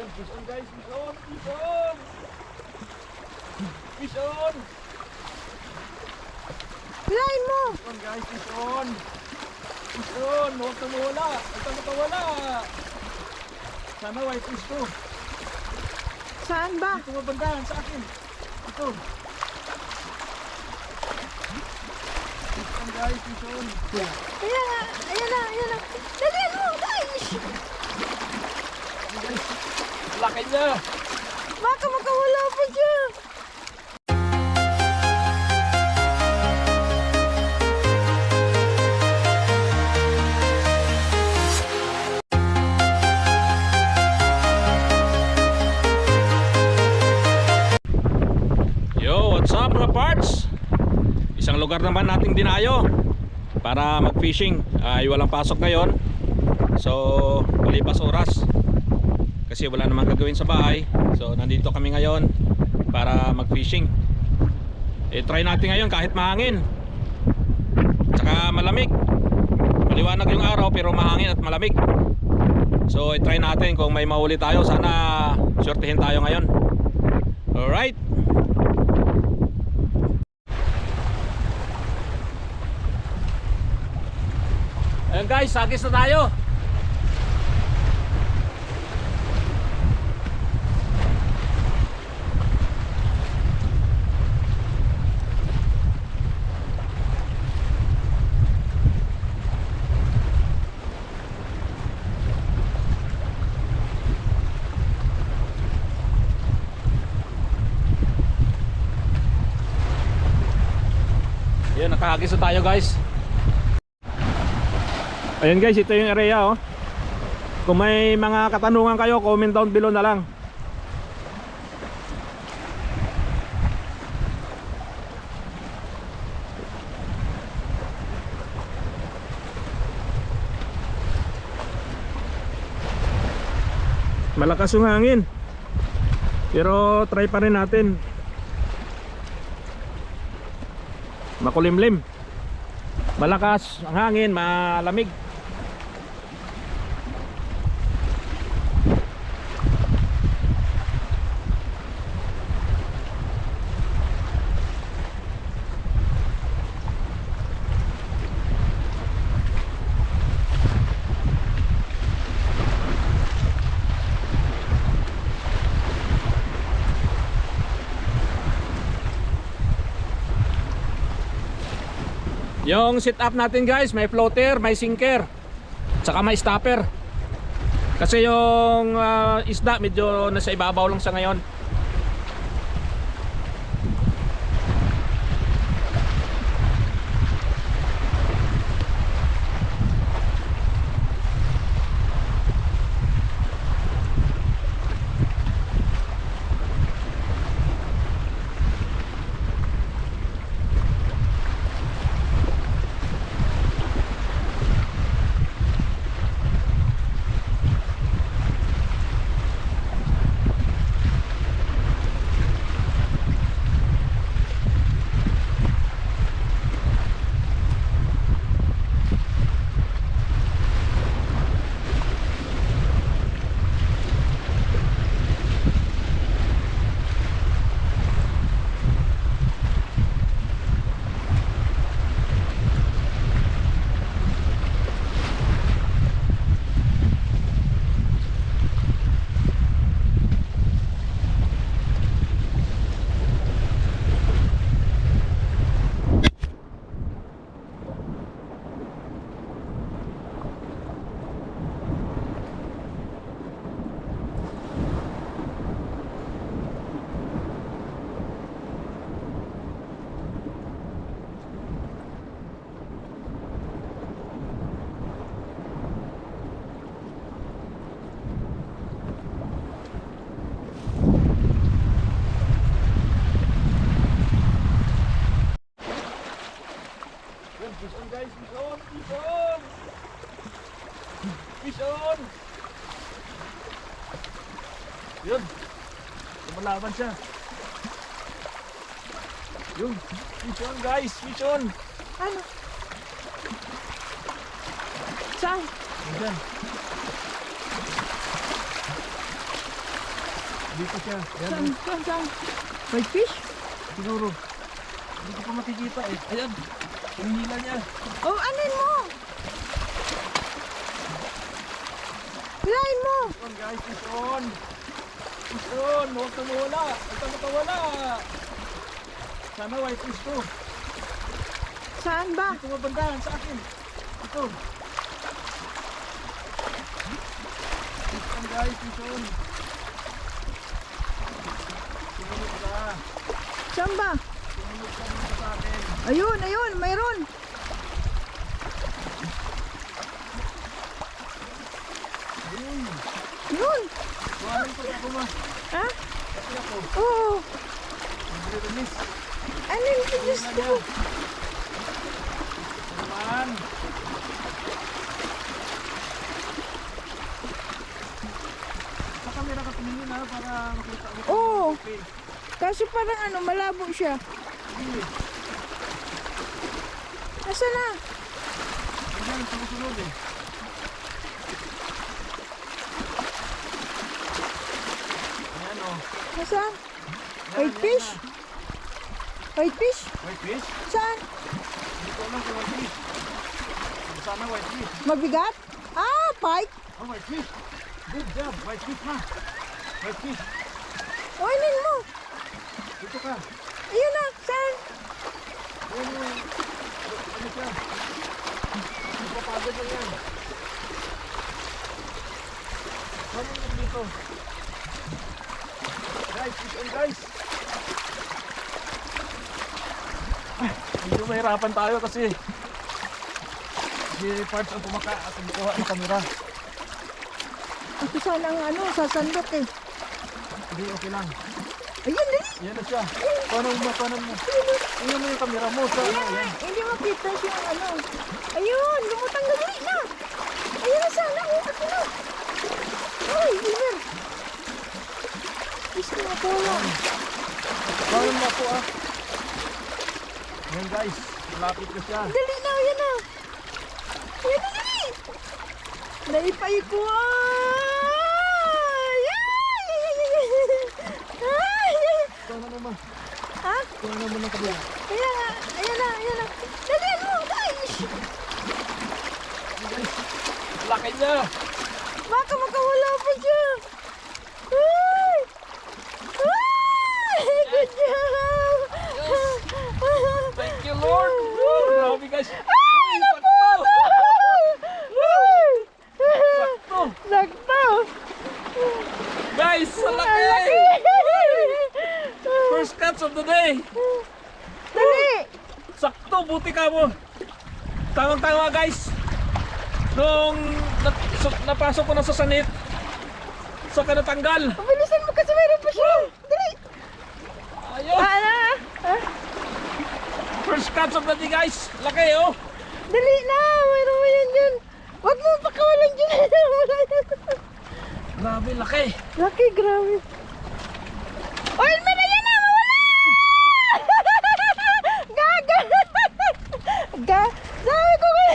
Yun, fish on guys, fish on, fish on! Fish on! Pilain mo! Fish on guys, fish on! Fish on! Huwag na mawala! Huwag na matawala! Sana white fish to. Saan ba? Dito mabandahan sa akin. Ito. Fish on guys, fish on. Ayan na, ayan na, ayan na. Dalian mo, guys! Guys, laki niya! Baka makawala pa siya. Yo, what's up mga parts? Isang lugar naman nating dinayo para mag-fishing. Ay walang pasok ngayon. So, palipas oras. Kasi wala namang gagawin sa bahay. So, nandito kami ngayon para mag-fishing. Try natin ngayon kahit mahangin. Tsaka malamig. Maliwanag yung araw pero mahangin at malamig. So, try natin kung may mahuli tayo. Sana swertihin tayo ngayon. Alright. Ayan guys, sagis na tayo. Ayan, nakahagis na tayo guys. Ayan guys, ito yung area oh. Kung may mga katanungan kayo, comment down below na lang. Malakas yung hangin. Pero try pa rin natin. Makulimlim. Malakas ang hangin, malamig. Yung sit up natin guys, may floater, may sinker, tsaka may stopper. Kasi yung isda medyo nasa ibabaw lang sa ngayon. Fish on guys, fish on, fish on! Fish on! Yun, lumalaban siya. Yun, fish on guys, fish on! Ano? Saan? Diyan. Dito siya. Ayan. Saan? Saan? Saan? White fish? Siguro. Hindi ko pa makikita eh. Ayan. Hinihila niya. Oh, anin mo? Hilahin mo. On guys, fish on. Fish on. Huwag ka mawala. Huwag ka makawala. Sana white fish to. Saan ba? Dito mabandahan sa akin. Ito. Fish on guys, fish on. Sumunod ka. Saan ba? Sumunod ka muna sa akin. Ayun, ayun, mayroon. Ayun. Yun. Buhanin ko ako ma. Ha? Kasi ako. Oo. Nagre-release. Ano yung Diyos Hila ko? niya. Naman. Sa camera ka tumingin ha para makita mo. Oo. Okay. Kaso parang ano, malabo siya. Sige. Asa na? Ayan, sumusunod eh. Ayan o. Nasaan? Ayan, White ayan fish? na. White fish? White fish? Saan? Hindi ko alam kung white fish. Sana white fish. Mabigat? Ah, pike. Oh, white fish. Good job. White fish ma. White fish. O, anin mo. Dito ka. Ayun na. Saan? Ayan yung... Ano siya? Napapagod lang yan. Ano yung dito? Guys, fish on guys. Medyo mahirapan tayo kasi si Parts ang kumaka at kumukuha ng kamera. Ito sana ang ano, sasandok eh. Hindi, okay lang. Ayun, dali. Yan na siya. Paano mo, paano mo? Ayun mo yung kamera mo. Sa ano, yan. Hindi makita siya ano. Ayun, lumutang na dali na. Ayun na sana. Oh, ito na. Ay, Imer. Gusto na po lang. Paano mo ako ah? Yan guys, malapit na siya. Dali na, ayan na. Ayan na, dali. Naipay ko. Ay! Ay! Paano naman? Ha? Paano naman ng kamera? Ayan na, ayan na, ayan na. Dali mo, guys. Guys, laki niya. Baka makawala pa siya. Ay! Ay! Good job! Thank you Lord. Grabe guys. Ay! Sakto. Ay! Sakto. Sakto! Guys, sa laki. First catch of the day. Dali! Sakto, buti ka mo. Tawang-tawa guys. Nung napasok ko na sa sanit, saka natanggal. Bilisan mo kasi mayroon pa siya. Dali! Ayun. Ano? Ha? First catch of the day guys. Laki oh. Dali na! Mayroon mo yan dyan. Huwag mo pakawalan dyan. Grabe, laki. Laki, grabe. Oil man na yan na! Mawala! Gaga! Sabi ko ba?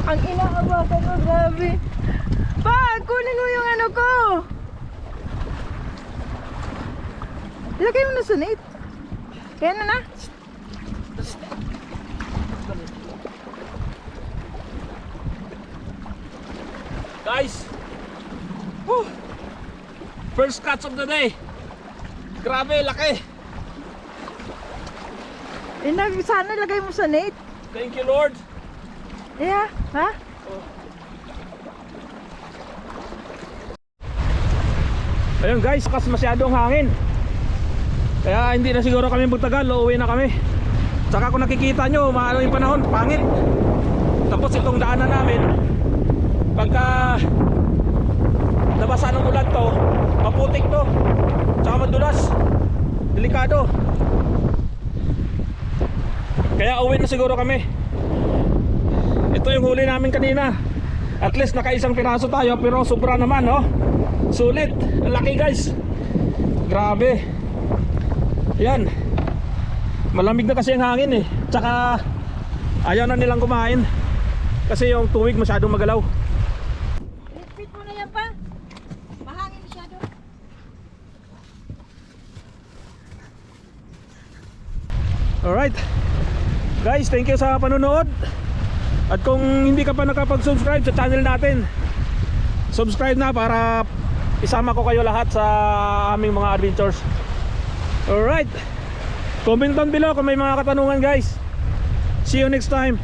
Ang inaabakan mo, grabe. Pag, kunin mo yung ano ko. Ilagay mo na sa net. Kaya na na. Guys. Whew. First catch of the day. Grabe, laki. Sana ilagay mo sa net. Thank you Lord. Yeah, ha? Ayun guys, kas masyadong hangin. Kaya hindi na siguro kami magtagal, uuwi na kami. Tsaka kung nakikita nyo, maano yung panahon, pangit. Tapos itong daanan namin, pagka nabasa ng ulan to, maputik to, tsaka madulas, delikado. Kaya uwi na siguro kami. Ito yung huli namin kanina. At least nakaisang piraso tayo, pero sobra naman, no? Sulit, ang laki guys. Grabe. Yan. Malamig na kasi ang hangin eh. Tsaka ayaw na nilang kumain kasi yung tuwig masyadong magalaw. Repeat mo na yan pa. Alright guys, thank you sa panonood. At kung hindi ka pa nakapag-subscribe sa channel natin, subscribe na para isama ko kayo lahat sa aming mga adventures. Alright, comment down below kung may mga katanungan guys. See you next time.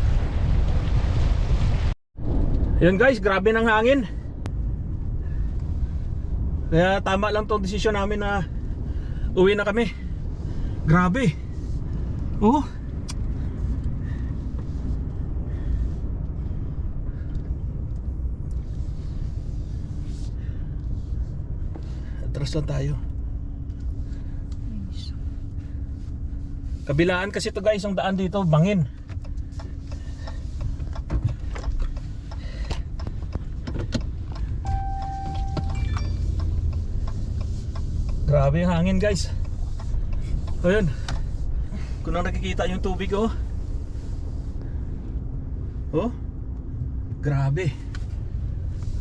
Yun guys, grabe ng hangin. Kaya tama lang tong desisyon namin na uwi na kami. Grabe. Oh. Atras lang tayo. Kabilaan kasi to guys, ang daan dito bangin. Grabe yung hangin guys. Ayun. Kung na nakikita yung tubig oh. Oh. Grabe.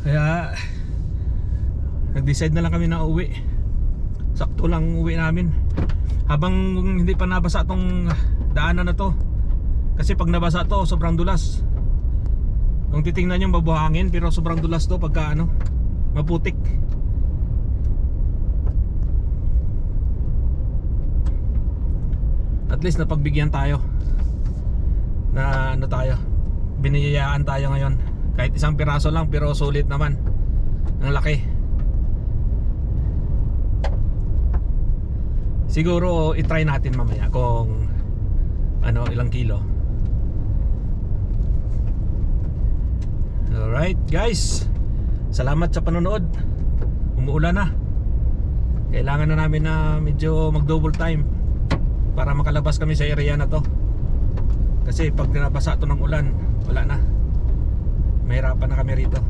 Kaya nag-decide na lang kami na uwi. Sakto lang uwi namin. Habang hindi pa nabasa tong daanan na to. Kasi pag nabasa to, sobrang dulas. Kung titingnan nyo mabuhangin, pero sobrang dulas to pagka ano, maputik. At least napagbigyan tayo na ano tayo, biniyayaan tayo ngayon. Kahit isang piraso lang pero sulit naman. Ang laki. Siguro i-try natin mamaya kung ano, ilang kilo. Alright guys, salamat sa panonood. Umuulan na. Kailangan na namin na medyo mag double time para makalabas kami sa area na to. Kasi pag nabasa to ng ulan, wala na. Mahirapan na kami rito.